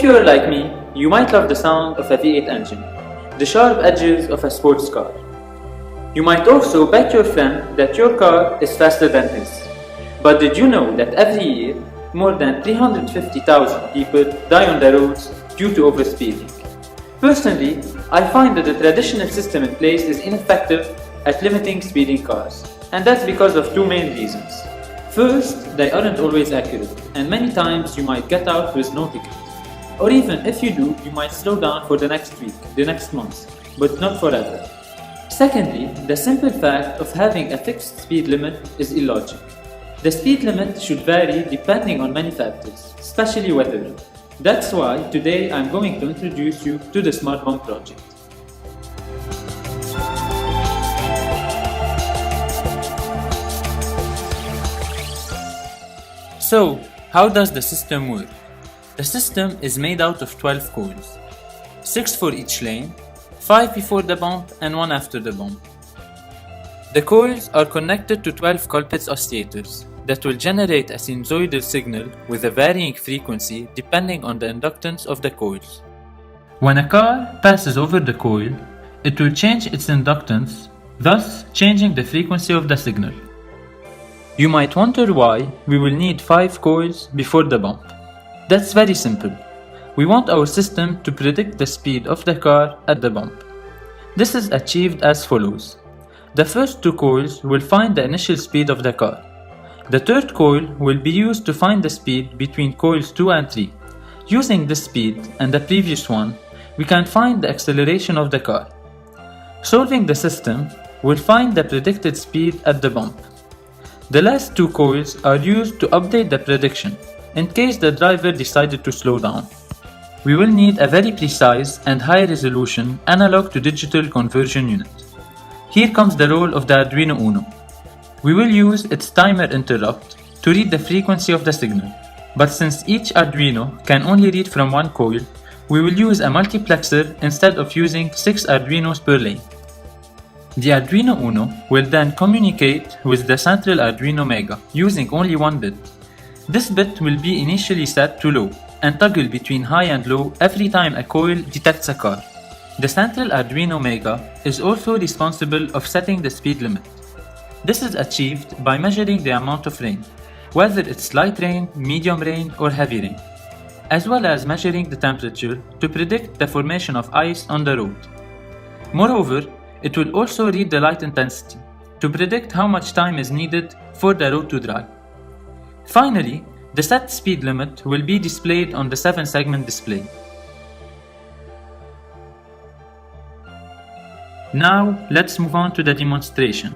you are like me, you might love the sound of a V8 engine, the sharp edges of a sports car. You might also bet your friend that your car is faster than his. But did you know that every year, more than 350,000 people die on the roads due to overspeeding? Personally, I find that the traditional system in place is ineffective at limiting speeding cars, and that's because of two main reasons. First, they aren't always accurate, and many times you might get out with no ticket. Or even if you do, you might slow down for the next week, the next month, but not forever. Secondly, the simple fact of having a fixed speed limit is illogical. The speed limit should vary depending on many factors, especially weather. That's why today I'm going to introduce you to the Smart Bump project. So, how does the system work? The system is made out of 12 coils, 6 for each lane, 5 before the bump and 1 after the bump. The coils are connected to 12 Colpitts oscillators that will generate a sinusoidal signal with a varying frequency depending on the inductance of the coils. When a car passes over the coil, it will change its inductance, thus changing the frequency of the signal. You might wonder why we will need 5 coils before the bump. That's very simple. We want our system to predict the speed of the car at the bump. This is achieved as follows. The first 2 coils will find the initial speed of the car. The third coil will be used to find the speed between coils 2 and 3. Using this speed and the previous one, we can find the acceleration of the car. Solving the system will find the predicted speed at the bump. The last 2 coils are used to update the prediction in case the driver decided to slow down. We will need a very precise and high resolution analog to digital conversion unit. Here comes the role of the Arduino Uno. We will use its timer interrupt to read the frequency of the signal, but since each Arduino can only read from one coil, we will use a multiplexer instead of using 6 Arduinos per lane. The Arduino Uno will then communicate with the central Arduino Mega using only one bit. This bit will be initially set to low and toggle between high and low every time a coil detects a car. The central Arduino Mega is also responsible of setting the speed limit. This is achieved by measuring the amount of rain, whether it's light rain, medium rain or heavy rain, as well as measuring the temperature to predict the formation of ice on the road. Moreover, it will also read the light intensity to predict how much time is needed for the road to dry. Finally, the set speed limit will be displayed on the 7-segment display. Now, let's move on to the demonstration.